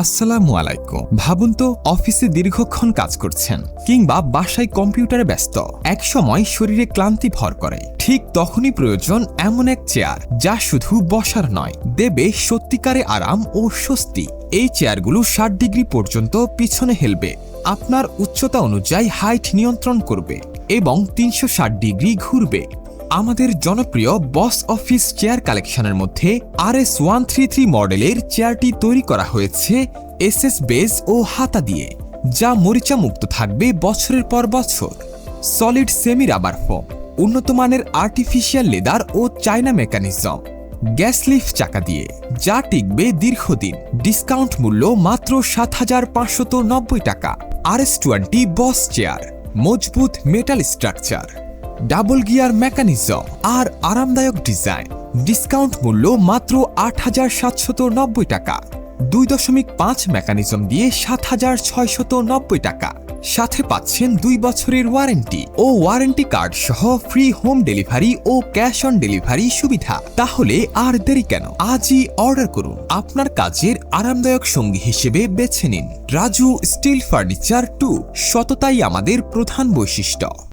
আসসালামু আলাইকুম। ভাবুন তো, অফিসে দীর্ঘক্ষণ কাজ করছেন কিংবা বাসায় কম্পিউটারে ব্যস্ত, এক সময় শরীরে ক্লান্তি ভর করে। ঠিক তখনই প্রয়োজন এমন এক চেয়ার যা শুধু বসার নয়, দেবে সত্যিকারে আরাম ও স্বস্তি। এই চেয়ারগুলো 60 ডিগ্রি পর্যন্ত পিছনে হেলবে, আপনার উচ্চতা অনুযায়ী হাইট নিয়ন্ত্রণ করবে এবং 360 ডিগ্রি ঘুরবে। আমাদের জনপ্রিয় বস অফিস চেয়ার কালেকশনের মধ্যে RS133 মডেলের চেয়ারটি তৈরি করা হয়েছে SS বেজ ও হাতা দিয়ে, যা মরিচা মুক্ত থাকবে বছরের পর বছর। সলিড সেমি রাবার ফোম, উন্নত মানের আর্টিফিশিয়াল লেদার ও চায়না মেকানিজম, গ্যাস লিফট চাকা দিয়ে, যা টিকবে দীর্ঘদিন। ডিসকাউন্ট মূল্য মাত্র ৭,৫৯০ টাকা। RS20 বস চেয়ার, মজবুত metal structure, double gear mechanism আর আরামদায়ক ডিজাইন। ডিসকাউন্ট মূল্য মাত্র ৮,৭৯০ টাকা। 2.5 মেকানিজম দিয়ে ৭,৬৯০ টাকা। সাথে পাচ্ছেন 2 বছরের ওয়ারেন্টি ও ওয়ারেন্টি কার্ড সহ ফ্রি হোম ডেলিভারি ও ক্যাশ অন ডেলিভারি সুবিধা। তাহলে আর দেরি কেন, আজই অর্ডার করুন। আপনার কাজের আরামদায়ক সঙ্গী হিসেবে বেছে নিন রাজু স্টিল ফার্নিচার 2। সততাই আমাদের প্রধান বৈশিষ্ট্য।